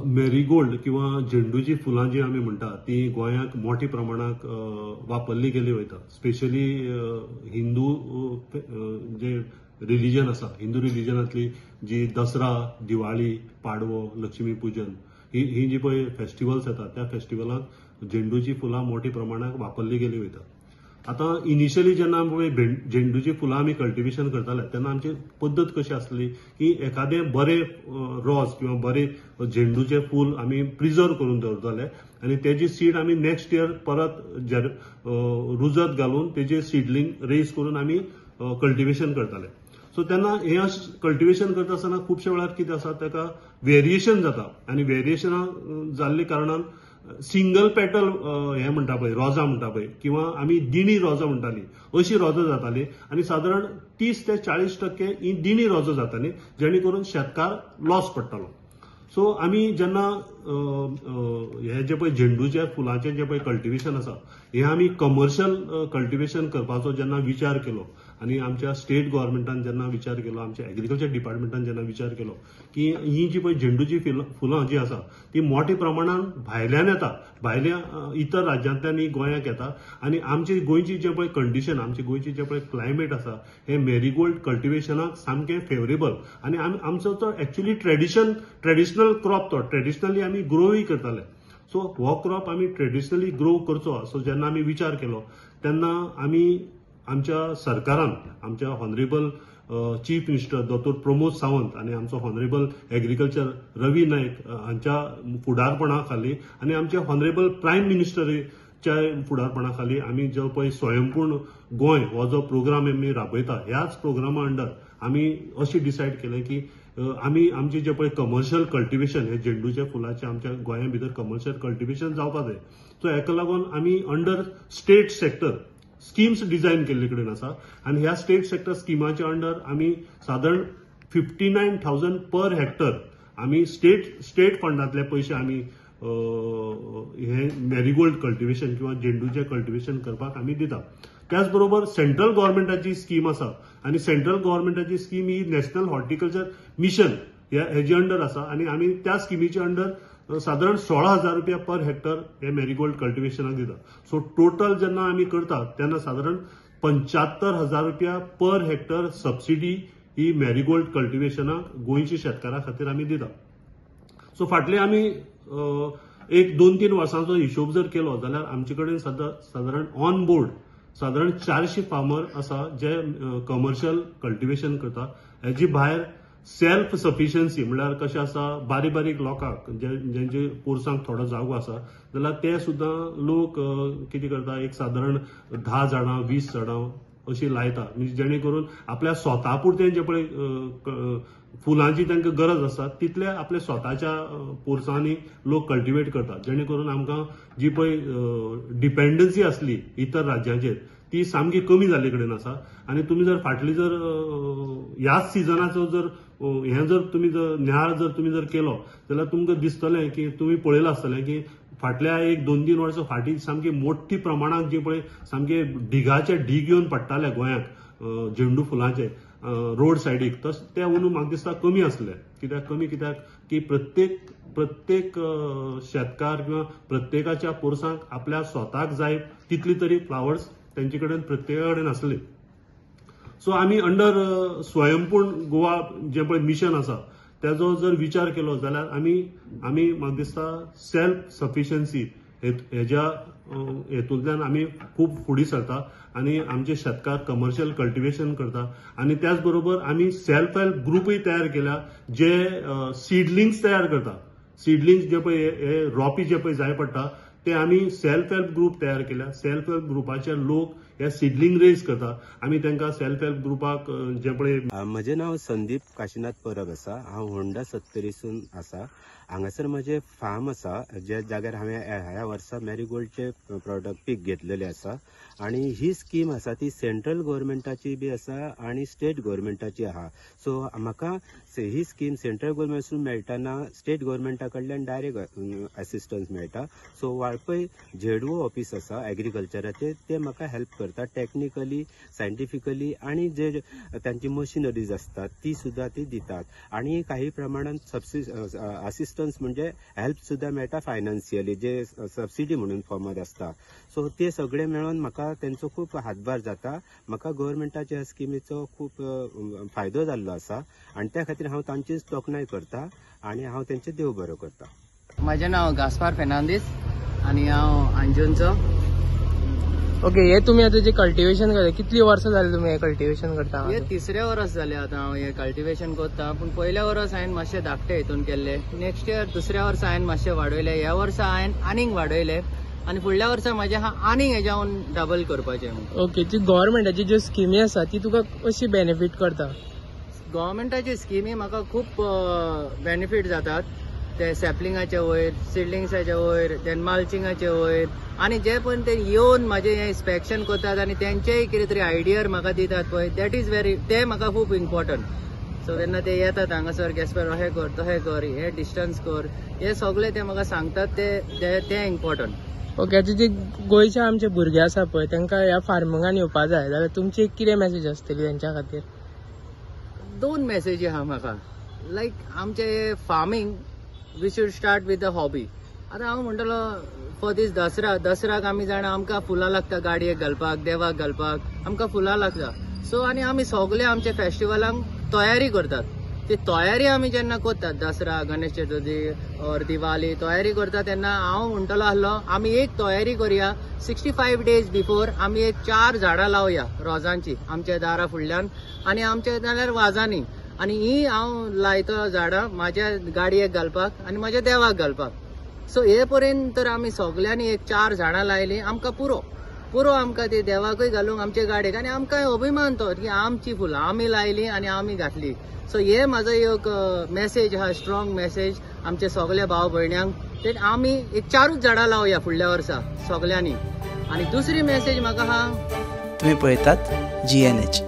Marigold किंवा झेंडूची फुलां जी आमी म्हणटा ती गोंयांत मोठ्या प्रमाणात वापरली गेली वयता. स्पेशली हिंदू जे रिलीजन आसा, हिंदू रिलीजनातली जी दसरा, दिवाळी, पाडवो, लक्ष्मी पूजन ही जी पळय फेस्टिवल्स येतात त्या फेस्टिवलांत झेंडूची फुलां मोठ्या प्रमाणात वापरली गेली वयता. आता इनिशियली जेन्ना आमी झेंडूची फुलां आमी कल्टिवेशन करताले तेन्ना आमची पद्दत कशी आसली की एखादें बरें रोज किंवा बरें झेंडूचें फूल आमी प्रिजर्व करून दवरताले आनी तेजी सीड आमी नेक्स्ट इयर परत रुजत घालून तेजे सीडलिंग रेज करून आमी कल्टिवेशन करताले. सो तेन्ना हे कल्टिवेशन करता आसतना खुबशे वेळार कितें आसा ताका व्हेरिएशन जाता आनी व्हेरिएशनां जाल्ल्या कारणान सिंगल पेटल हे म्हणटा पळय रोजां म्हणटा पळय किंवा आमी दिणी रोजां म्हणटाली अशी रोजां जाताली आनी सादारण 30 ते 40% ही दिणी रोजां जाताली जेणे करून शेतकार लॉस पडटालो. सो आमी जेन्ना हे जे पळय झेंडूच्या फुलांचे जे पळय कल्टिवेशन आसा हे आमी कमर्शियल कल्टिवेशन करपाचो जेन्ना विचार केलो आनी आमच्या स्टेट गव्हर्नमेंटान जेन्ना विचार केलो, आमच्या एग्रीकल्चर डिपार्टमेंटान जेन्ना विचार केलो की ही जी पळय झेंडूची फुलां जी आसा ती मोठ्या प्रमाणात भायल्यान येता, भायल्या इतर राज्यांतल्यान ही गोंयांत येता आनी आमची गोंयची जे पळय कंडिशन, आमची गोंयची जे पळय क्लायमेट आसा हे मेरीगोल्ड कल्टिवेशनाक सामकें फेवरेबल आनी आमचो तो एक्चुअली ट्रेडिशनल क्रॉप तो ट्रेडिशनली आमी ग्रोय करताले. सो हो क्रॉप आमी ट्रेडिशनली ग्रो करचो असो जेन्ना आमी विचार केलो तेन्ना आमी आमच्या सरकारान, आमच्या हॉनरेबल चीफ मिनिस्टर डॉ. प्रमोद सावंत आनी आमचो हॉनरेबल एग्रीकल्चर रवी नायक हांच्या फुडारपणा खाली आनी आमचे हॉनरेबल प्रायम मिनिस्टरच्या फुडारपणा खाली आमी जो पळय स्वयंपूर्ण गोंय हो जो प्रोग्राम आमी राबयता ह्याच प्रोग्रामा अंडर आमी अशें डिसायड केलें की आमी आमचे जे पळय कमर्शियल कल्टिवेशन हे झेंडूच्या फुलांचे आमच्या गोंया भितर कमर्शियल कल्टिवेशन जावपाक जाय. सो हेका लागून आमी under state sector schemes design केल्ले कडेन आसा आनी ह्या स्टेट सेक्टर स्किमाच्या अंडर आमी साधारण 59,000 पर हेक्टर आमी स्टेट फंडातले पयशे आमी हे मेरीगोल्ड कल्टिवेशन किंवा झेंडूचे कल्टिवेशन करपाक आमी दिता. त्याच बरोबर सेंट्रल गव्हर्नमेंटाची स्कीम आसा आनी सेंट्रल गव्हर्नमेंटाची स्कीम ही नॅशनल हॉर्टिकल्चर मिशन हेजे अंडर आसा आनी आमी त्या स्किमीच्या अंडर साधारण 16,000 रुपया पर हेक्टर हे मेरीगोल्ड कल्टिवेशनाक दिता. सो टोटल जेन्ना आमी करता तेन्ना साधारण 75,000 रुपया पर हेक्टर सबसिडी ही मेरीगोल्ड कल्टिवेशनाक गोंयच्या शेतकारा खातीर आमी दिता. सो फाटले आमी एक 2-3 वर्सांचो हिशोब जर केलो जाल्यार आमचे कडेन साधारण ऑन बोर्ड साधारण 400 फार्मर आसा जे कमर्शियल कल्टिवेशन करता. हेजी भायर सेल्फ सफिशियन्सी म्हळ्यार कशें आसा बारीक बारीक लोकांक जेंचे पोरसांक थोडो जागो आसा जाल्यार ते सुद्दां लोक कितें करता एक साधारण 10 झाडां 20 झाडां अशी लायता जेणे करून आपल्या स्वता पुरते जे पळय फुलांची तांकां गरज आसा तितले आपल्या स्वताच्या पोरसांनी लोक कल्टिवेट करतात जेणे करून आमकां जी पळय डिपेंडन्सी आसली इतर राज्यांचेर ती सामकी कमी जाल्ले कडेन आसा. आनी तुमी जर फाटली जर ह्याच सिजनाचो जर हे जर तुमी जर नियाळ जर तुमी जर केलो जाल्यार तुमकां दिसतलें की तुमी पळयलां आसतलें की फाटल्या एक 2-3 वर्सां फाटीं सामकी मोठी प्रमाणात जे पळय सामके ढिगाचे ढीग येवन पडटाले गोंयांत झेंडू फुलांचे रोड सायडीक ते अंदू म्हाका दिसता कमी आसले. कित्याक की प्रत्येक शेतकार किंवा प्रत्येकाच्या पोरसांक आपल्या स्वताक जाय तितली तरी फ्लावर्स तेंचे कडेन प्रत्येका कडेन आसले. सो आमी अंडर स्वयंपूर्ण गोवा जे पळय मिशन आसा तेजो जर विचार केलो जाल्यार आमी म्हाका दिसता सेल्फ सफिशियन्सी हेज्या हेतूंतल्यान आमी खूब फुडें सरता आनी आमचे शेतकार कमर्शियल कल्टिवेशन करता आनी त्याच बरोबर आमी सेल्फ हेल्प ग्रुपूय तयार केल्या जे सीडलिंग्स तयार करता. सीडलिंग्स जे पळय हे रोपी जे पळय जाय पडटा ते आमी सेल्फ हेल्प ग्रुप तयार केल्या. सेल्फ हेल्प ग्रुपाचे लोक हे सीडलिंग रेज करता. आमी तांकां सेल्फ हेल्प ग्रुपाक जे पळय म्हजें नांव संदीप काशीनाथ परब आसा. हांव होंडा 70सून आसा. हांगासर म्हजें फार्म आसा ज्या जाग्यार हांवें ह्या वर्सा मेरीगोल्डचे प्रोडक्ट पीक घेतलेले आसा आनी ही स्कीम आसा ती सेंट्रल गव्हर्नमेंटाची बी आसा आनी स्टेट गव्हर्नमेंटाची आहा. सो म्हाका ही स्कीम सेंट्रल गव्हर्नमेंटासून मेळटना स्टेट गव्हर्नमेंटा कडल्यान डायरेक्ट असिस्टन्स मेळटा. सो वाळपय झेडओ ऑफिस आसा एग्रीकल्चराचे ते म्हाका हेल्प करता टेक्निकली, सायंटिफिकली आणि जे त्यांची मशिनरीज असतात ती सुद्धा ती दितात आणि काही प्रमाणात असिस्टन्स म्हणजे हेल्प सुद्धा मेळटा फायनान्शियली, जे सबसिडी म्हणून फॉर्मात असता. सो ते सगळे मेळून म्हाका त्यांचो खूप हातभार जाता. म्हाका गव्हर्नमेंटाच्या ह्या स्किमीचो खूप फायदो जाल्लो आसा आणि त्या खातीर हांव तांचीच तोखणाय करता आणि हांव त्यांचे देव बरो करता. माझे नाव गास्पार फेर्नांदीस आणि हांव अंजुनचो. ओके, हे तुम्ही आता जे कल्टिवेशन करता कितली वर्सां जाली तुम्ही हे कल्टिवेशन करता? हे तिसऱ्या वर्स जाले आता हांव हे कल्टिवेशन करता. पूण पयल्या वर्स हांवें मातशे धाकटे हितून केल्ले. नेक्स्ट इयर दुसऱ्या वर्सा हांवें मातशे वाडयले. ह्या वर्सा हांवें आनीक वाडयले आणि फुडल्या वर्सा म्हाजे आनीक हेज्यावन डबल करपाचे. ओके, ती गव्हर्नमेंटाची ज्यो स्किमी आसा ती तुका कशी बेनिफीट करता? गव्हर्नमेंटाची स्किमी म्हाका खूप बेनिफीट जातात. ते सॅपलिंगाचे वयर, सिडलिंग्साचे वयर, देन माल्चिंगाचे वयर आणि जे पण ते येवन म्हाजे हे इन्स्पेक्शन करतात आणि तेंचेय कितें तरी आयडिया म्हाका दितात पळय, दॅट इज ते म्हाका खूप इम्पॉर्टंट. सो तेन्ना ते येतात हांगासर गॅस्पर अहें कर, तहें कर, हे डिस्टन्स कर, हे सगळे ते म्हाका सांगतात, ते इम्पॉर्टंट. ओके, आता जे गोंयचे आमचे भुरगे आसा पळय तांकां ह्या फार्मिंगान येवपा जाय जाल्यार तुमची कितें मेसेज आसतली तांच्या खातीर? 2 मेसेजी आहा म्हाका. लायक आमचे farming we should start with the hobby. आता हांव म्हणटलो फॉर दीस दसराक आमी जाणा आमकां फुलां लागता गाडयेक घालपाक, देवाक घालपाक आमकां फुलां लागता. सो आनी आमी सगळे आमचे फेस्टिवलांक तयारी करतात. ती तयारी आमी जेन्ना करतात, दसरा, गणेश चतुर्थी और दिवाळी तयारी करतात, तेन्ना हांव म्हणटलो आसलो आमी एक तयारी करुया. 65 days बिफोर आमी एक 4 झाडां लावया रोजांची आमच्या दारा फुडल्यान आणि आमच्या नाल्यार वाजांनी. आणि ही हांव लायतो झाडां म्हाज्या गाडयेक घालपाक आणि म्हाज्या देवाक घालपाक. सो हे पर्यंत तर आमी सगळ्यांनी एक 4 झाडां लायली, आमकां पुरो आमकां ती देवाकूय घालूंक आमच्या गाडयेक आणि आमकां अभिमान तो की आमची फुलां आमी लायली आणि आमी घातली. सो हे म्हाजो एक मेसेज हा, स्ट्रॉंग मेसेज आमच्या सगळ्या भाव भयण्यांक. ते आमी एक 4 झाडां लावया फुडल्या वर्सा सगळ्यांनी. आणि दुसरी मेसेज म्हाका हा, तुम्ही पळयतात GNH.